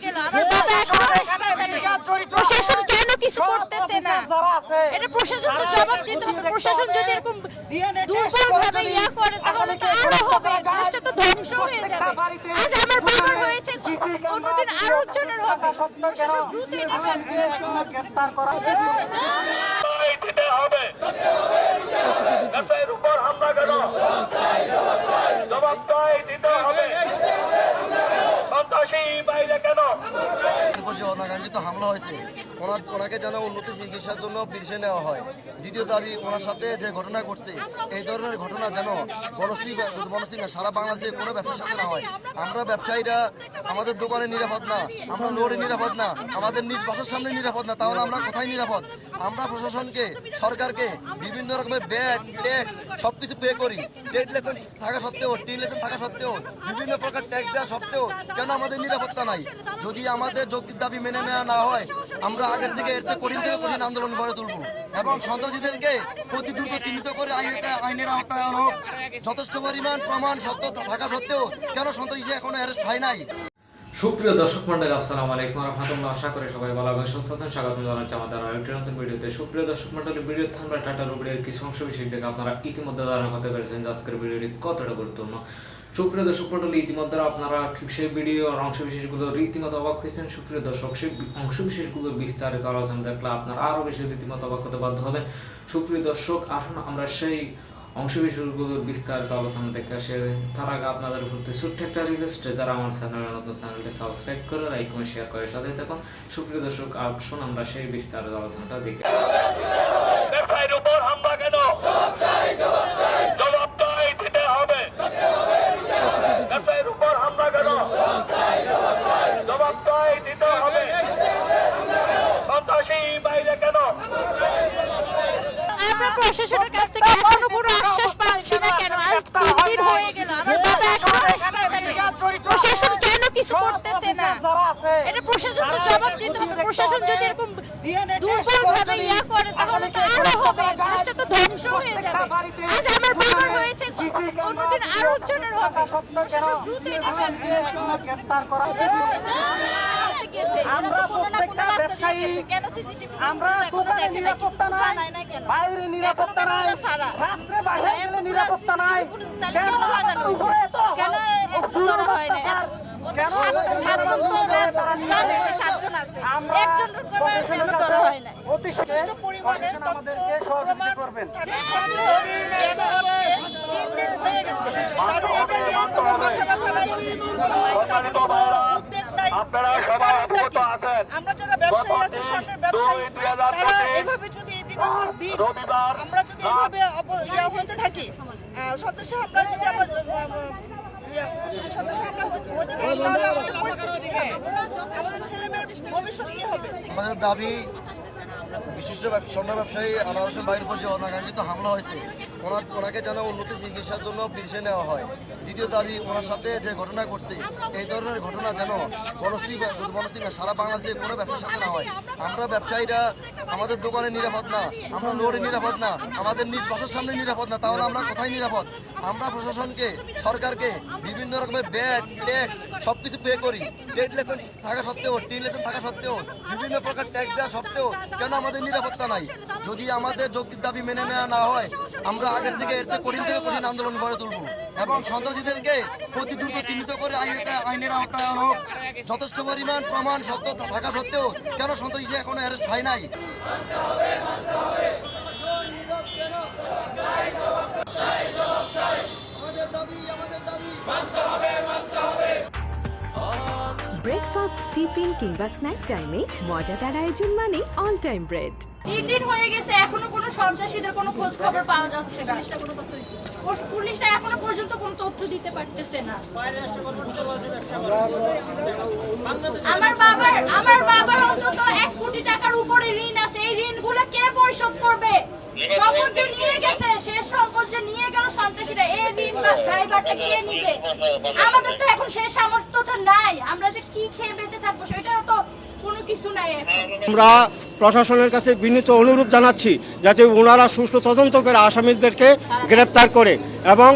গেল, আমার বাবা এখনো হাসপাতালে। প্রশাসন কেন কিছু করতেছে না? এটা প্রশাসন তো জবাব দিতে হবে। প্রশাসন যদি এরকম দুর্বলভাবে করে তাহলে তো আরো হবে, দেশটা তো ধ্বংস হয়ে যাবে। আজ আমার বাবার হয়েছে, অন্যদিন আরো জনের হবে। প্রশাসন দ্রুত এটা গ্রেফতার করা হবে। উপর হামলা কেন? জবাবটাই দিতে হবে। সন্ত্রাসী বাইরে কেন? যে অনাকাঙ্ক্ষিত হামলা হয়েছে ওনাকে যেন উন্নত চিকিৎসার জন্য বিদেশে নেওয়া হয়। দ্বিতীয় দাবি, ওনার সাথে যে ঘটনা ঘটছে এই ধরনের ঘটনা যেন বনশ্রী না সারা বাংলাদেশে কোনো ব্যবসার সাথে না হয়। আমরা ব্যবসায়ীরা আমাদের দোকানে নিরাপদ না, আমরা রোডে নিরাপদ না, আমাদের নিজ বাসার সামনে নিরাপদ না, তাহলে আমরা কোথায় নিরাপদ? আমরা প্রশাসনকে, সরকারকে বিভিন্ন রকমের ব্যাগ ট্যাক্স সবকিছু পে করি। ট্রেড লাইসেন্স থাকা সত্ত্বেও, টি লাইসেন্স থাকা সত্ত্বেও, বিভিন্ন প্রকার ট্যাক্স দেওয়া সত্ত্বেও কেন আমাদের নিরাপত্তা নাই? যদি আমাদের যৌক্তিক দাবি মেনে নেওয়া না হয়, আমরা আগের থেকে এর চেয়ে কঠিন থেকে কঠিন আন্দোলন গড়ে তুলব এবং সন্ত্রাসীদেরকে অতি দ্রুত চিহ্নিত করে আইনের আওতায় আনা হোক। যথেষ্ট পরিমাণ প্রমাণ সত্য থাকা সত্ত্বেও কেন সন্ত্রাসী এখনো অ্যারেস্ট হয় নাই? সুপ্রিয় দর্শক মন্ডলী, আসসালামু আলাইকুম রহমতুল্লাহ। আশা করি সবাই ভালো আছেন, সুস্থ আছেন। স্বাগতম জানাচ্ছি আমাদের আরেকটি নতুন ভিডিওতে। সুপ্রিয় দর্শক মন্ডলী, ভিডিওতে আমরা টাটা রুবিডের কিছু অংশ বিশেষ থেকে আপনারা ইতিমধ্যে ধারণা করতে পেরেছেন যে আজকের ভিডিওটি কতটা গুরুত্বপূর্ণ। সুপ্রিয় দর্শক মন্ডলী, ইতিমধ্যে আপনারা সেই ভিডিওর অংশ বিশেষগুলো রীতিমতো অবাক হয়েছেন। সুপ্রিয় দর্শক, সেই অংশ বিশেষগুলোর বিস্তারিত আলোচনা দেখলে আপনারা আরও বেশি রীতিমতো অবাক হতে বাধ্য হবেন। সুপ্রিয় দর্শক, আসুন আমরা সেই অংশ বিশেষগুলোর বিস্তারিত আলোচনা দেখে আসে। তার আগে আপনাদের প্রতি ছোট্ট একটা রিকোয়েস্ট, যারা আমার চ্যানেলের নতুন চ্যানেলটি সাবস্ক্রাইব করে লাইক কমেন্ট শেয়ার করে সাথে থাকুন। সুপ্রিয় দর্শক, আসুন আমরা সেই বিস্তারিত আলোচনাটা দেখে। উপর হামলা কেন? জবাবটাই দিতে হবে। উপর হামলা কেন? জবাবটাই দিতে হবে। সন্ত্রাসী বাইরে কেন? আমরা প্রশাসনের কাছ থেকে এখনো কোনো আশ্বাস পাচ্ছি না কেন? আজ 3 দিন হয়ে গেল, আমার বাবা এখনো হাসপাতালে। প্রশাসন কেন কিছু করতেছে না? এটা প্রশাসন তো জবাব দিতে হবে। প্রশাসন যদি এরকম দুর্বলভাবে করে তাহলে তো আরো হবে, দেশটা তো ধ্বংস হয়ে যাবে। আজ আমার বাবার হয়েছে, অন্যদিন আরো জনের হবে। প্রশাসন দ্রুত এটা গ্রেফতার করা হবে। আমরা দোকানে নিরাপত্তা নাই, বাইরে নিরাপত্তা নাই, রাত্রে বাসায় গেলে নিরাপত্তা নাই। কেন উপরে এত জুলুম অত্যাচার? কেন অতি সুষ্ঠু পরিমাণে আমাদেরকে সহযোগিতা করবেন। আমরা যারা ব্যবসায়ী আছি, স্বর্ণের ব্যবসায়ী, তারা এভাবে যদি দিনের পর দিন আমরা যদি এভাবে হতে থাকি, সন্ত্রাসী আমরা যদি তাহলে আমাদের পরিস্থিতি কি হবে? আমাদের ছেলে মেয়ের ভবিষ্যৎ কি হবে? আমাদের দাবি, বিশিষ্ট স্বর্ণ ব্যবসায়ী আনোয়ার হোসেন ভাইয়ের উপর যে অনাকাঙ্ক্ষিত হামলা হয়েছে ওনাকে যেন উন্নত চিকিৎসার জন্য বিদেশে নেওয়া হয়। দ্বিতীয় দাবি, ওনার সাথে যে ঘটনা ঘটছে এই ধরনের ঘটনা যেন বনশ্রী না সারা বাংলাদেশে কোনো ব্যবসার সাথে না হয়। আমরা ব্যবসায়ীরা আমাদের দোকানে নিরাপদ না, আমরা রোডে নিরাপদ না, আমাদের নিজ বাসার সামনে নিরাপদ না, তাহলে আমরা কোথায় নিরাপদ? আমরা প্রশাসনকে, সরকারকে বিভিন্ন রকমের ব্যাগ ট্যাক্স সবকিছু পে করি। ট্রেড লাইসেন্স থাকা সত্ত্বেও, টি লাইসেন্স থাকা সত্ত্বেও, বিভিন্ন প্রকার ট্যাক্স দেওয়া সত্ত্বেও কেন আমাদের নিরাপত্তা নাই? যদি আমাদের যৌক্তিক দাবি মেনে নেওয়া না হয়, আমরা আগের থেকে এর চেয়ে কঠিন থেকে কঠিন আন্দোলন গড়ে তুলব এবং সন্ত্রাসীদেরকে অতি দ্রুত চিহ্নিত করে আইনের আওতায় আনা হোক। যথেষ্ট পরিমাণ প্রমাণ সত্য থাকা সত্ত্বেও কেন সন্ত্রাসী এখনো অ্যারেস্ট হয় নাই? ব্রেকফাস্ট, টিফিন কিংবা স্ন্যাক টাইমে মজাদার আয়োজন মানে অল টাইম ব্রেড। 3 দিন হয়ে গেছে, এখনো কোনো সন্ত্রাসীদের কোনো খোঁজ খবর পাওয়া যাচ্ছে না। পুলিশরা এখনো পর্যন্ত কোনো তথ্য দিতে পারতেছে না। আমার বাবার অন্তত 1 কোটি টাকার উপরে ঋণ আছে। এই ঋণগুলো কে পরিশোধ করবে? সম্পদ যে নিয়ে গেছে, শেষ সম্পদ যে নিয়ে গেল সন্ত্রাসীরা, এই ঋণ বা ড্রাইভারটা কে নিবে? আমাদের তো এখন সেই সামর্থ্যটা নাই। আমরা যে কি খেয়ে বেঁচে থাকবো সেটাও তো কোনো কিছু নাই। আমরা প্রশাসনের কাছে বিনীত অনুরোধ জানাচ্ছি যাতে ওনারা সুষ্ঠু তদন্ত করে আসামিদেরকে গ্রেপ্তার করে এবং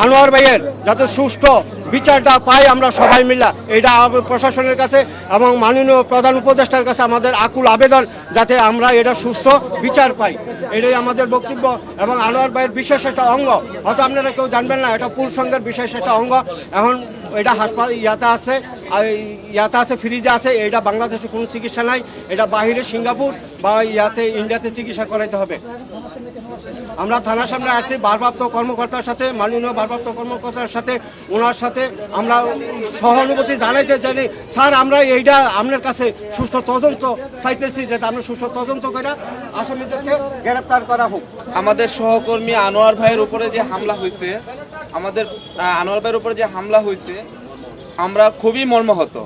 আনোয়ার ভাইয়ের যাতে সুষ্ঠু বিচারটা পাই আমরা সবাই মিলে। এটা প্রশাসনের কাছে এবং মাননীয় প্রধান উপদেষ্টার কাছে আমাদের আকুল আবেদন, যাতে আমরা এটা সুস্থ বিচার পাই। এটাই আমাদের বক্তব্য। এবং আনোয়ার ভাইয়ের বিশেষ একটা অঙ্গ, হয়তো আপনারা কেউ জানবেন না, এটা পুল সংঘের বিশেষ একটা অঙ্গ। এখন এটা হাসপাতাল ইয়াতে আছে ফ্রিজে আছে। এটা বাংলাদেশে কোনো চিকিৎসা নাই, এটা বাইরে সিঙ্গাপুর বা ইন্ডিয়াতে চিকিৎসা করাইতে হবে। আমরা থানার সামনে আসছি ভারপ্রাপ্ত কর্মকর্তার সাথে, মাননীয় ভারপ্রাপ্ত কর্মকর্তার সাথে, ওনার সাথে আমরা সহানুভূতি জানাইতে চাই। স্যার, আমরা এইটা আপনার কাছে সুস্থ তদন্ত চাইতেছি, যাতে আমরা সুস্থ তদন্ত করে আসামিদেরকে গ্রেপ্তার করা হোক। আমাদের সহকর্মী আনোয়ার ভাইয়ের উপরে যে হামলা হয়েছে, আমরা খুবই মর্মাহত।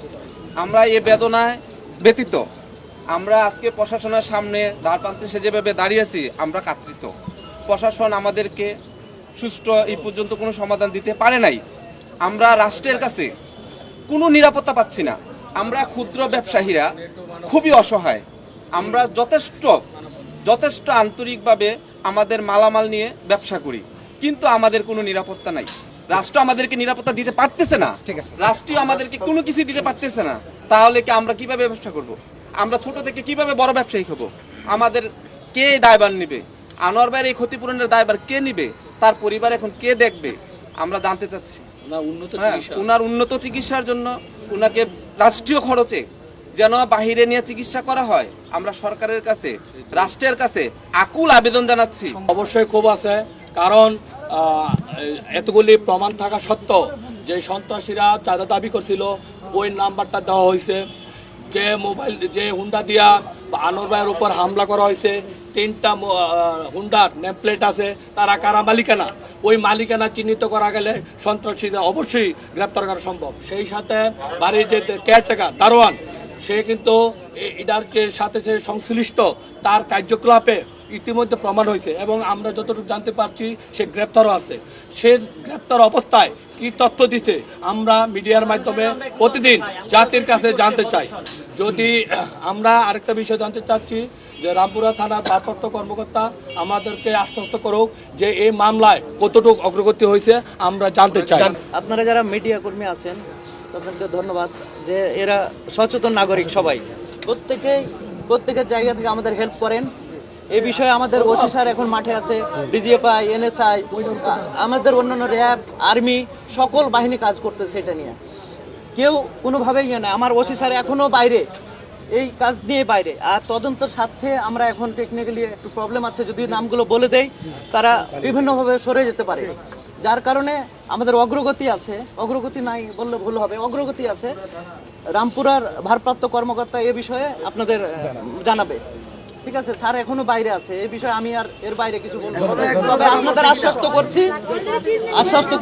আমরা এ বেদনায় ব্যতীত। আমরা আজকে প্রশাসনের সামনে দ্বারপ্রান্তে সে যেভাবে দাঁড়িয়েছি, আমরা কাতৃত। প্রশাসন আমাদেরকে সুষ্ঠু এই পর্যন্ত কোনো সমাধান দিতে পারে নাই। আমরা রাষ্ট্রের কাছে কোনো নিরাপত্তা পাচ্ছি না। আমরা ক্ষুদ্র ব্যবসায়ীরা খুবই অসহায়। আমরা যথেষ্ট আন্তরিকভাবে আমাদের মালামাল নিয়ে ব্যবসা করি, কিন্তু আমাদের কোনো নিরাপত্তা নাই। রাষ্ট্র আমাদেরকে নিরাপত্তা দিতে পারতেছে না, রাষ্ট্র আমাদেরকে কোনো কিছু দিতে পারতেছে না। তাহলে কি আমরা কিভাবে ব্যবসা করব? আমরা ছোট থেকে কিভাবে বড় ব্যবসায়ী হব? আমাদের কে দায়ভার নেবে? আনোয়ার ভাইয়ের এই ক্ষতিপূরণের দায়ভার কে নেবে? তার পরিবার এখন কে দেখবে? আমরা জানতে চাচ্ছি। উনার উন্নত চিকিৎসার জন্য উনাকে রাষ্ট্রীয় খরচে যেন বাহিরে নিয়ে চিকিৎসা করা হয়, আমরা সরকারের কাছে, রাষ্ট্রের কাছে আকুল আবেদন জানাচ্ছি। অবশ্যই ক্ষোভ আছে, কারণ এতগুলি প্রমাণ থাকা সত্ত্বেও যে সন্ত্রাসীরা চাঁদা দাবি করছিল, ওই নাম্বারটা দেওয়া হয়েছে। যে হুন্ডা দিয়া আনোয়ার ভাইয়ের উপর হামলা করা হয়েছে, 3টা হুন্ডার নেমপ্লেট আছে, তারা কারা মালিকানা, ওই মালিকানা চিহ্নিত করা গেলে সন্ত্রাসীদের অবশ্যই গ্রেপ্তার করা সম্ভব। সেই সাথে বাড়ির যে কেয়ারটেকার দারোয়ান, সে কিন্তু এটার যে সাথে সে সংশ্লিষ্ট, তার কার্যকলাপে ইতিমধ্যে প্রমাণ হয়েছে এবং আমরা যতটুকু জানতে পারছি সে গ্রেপ্তারও আছে। সে গ্রেপ্তার অবস্থায় কি তথ্য দিচ্ছে আমরা মিডিয়ার মাধ্যমে প্রতিদিন জাতির কাছে জানতে চাই। যদি আমরা আরেকটা বিষয় জানতে চাচ্ছি যে রামপুরা থানার ভারপ্রাপ্ত কর্মকর্তা আমাদেরকে আশ্বস্ত করুক যে এই মামলায় কতটুকু অগ্রগতি হয়েছে, আমরা জানতে চাই। আপনারা যারা মিডিয়া কর্মী আছেন তাদেরকে ধন্যবাদ, যে এরা সচেতন নাগরিক, সবাই প্রত্যেকের জায়গা থেকে আমাদের হেল্প করেন। এই বিষয়ে আমাদের ওসি স্যার এখন মাঠে আছে, ডিজিএফআই, এনএসআই, আমাদের অন্যান্য র্যাব, আর্মি, সকল বাহিনী কাজ করতেছে এটা নিয়ে। কেউ কোনোভাবেই ইয়ে নেই। আমার ওসি স্যার এখনও বাইরে, এই কাজ নিয়ে বাইরে। আর তদন্তের সাথে আমরা এখন টেকনিক্যালি একটু প্রবলেম আছে, যদি নামগুলো বলে দেই তারা বিভিন্নভাবে সরে যেতে পারে, যার কারণে আমাদের অগ্রগতি নাই বললে ভুল হবে, অগ্রগতি আছে। রামপুরার ভারপ্রাপ্ত কর্মকর্তা এ বিষয়ে আপনাদের জানাবে। ঠিক আছে, স্যার এখনো বাইরে আছে, এই বিষয়ে আমি আর এর বাইরে কিছু বলবো। তবে আপনাদের আশ্বস্ত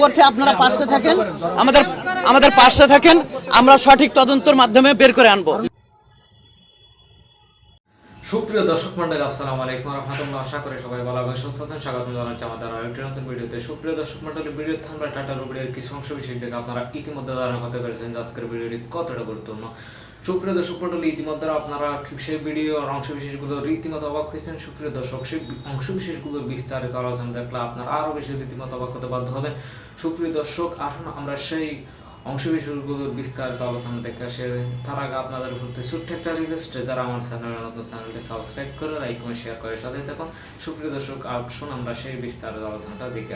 করছি আপনারা পাশে থাকেন, আমাদের পাশে থাকেন, আমরা সঠিক তদন্তের মাধ্যমে বের করে আনবো। সুপ্রিয় দর্শক মন্ডলী, আসসালামু আলাইকুম রহমতুল্লাহ। আশা করি সবাই ভালো আছেন, সুস্থ আছেন। স্বাগতম জানাচ্ছি আমাদের আরেকটি নতুন ভিডিওতে। সুপ্রিয় দর্শক মন্ডলী, ভিডিও থানবা টাটা রুবিডির কিছু অংশ বিশেষ থেকে আপনারা ইতিমধ্যে ধারণা করতে পেরেছেন যে আজকের ভিডিওটি কতটা গুরুত্বপূর্ণ। সুপ্রিয় দর্শক মন্ডলী, ইতিমধ্যে আপনারা সেই ভিডিওর অংশ বিশেষগুলো রীতিমতো অবাক হয়েছেন। সুপ্রিয় দর্শক, সেই অংশ বিশেষগুলোর বিস্তারিত আলোচনা দেখলে আপনারা আরও বেশি রীতিমতো অবাক হতে বাধ্য হবেন। সুপ্রিয় দর্শক, আসুন আমরা সেই অংশ বিশেষগুলোর বিস্তারিত আলোচনা দেখে আসে। তার আগে আপনাদের প্রতি ছোট্ট একটা রিকোয়েস্ট, যারা আমার চ্যানেলটি সাবস্ক্রাইব করে, লাইক করে, শেয়ার করে সাথে থাকুন। সুপ্রিয় দর্শক, আসুন আমরা সেই বিস্তারিত আলোচনাটা দেখে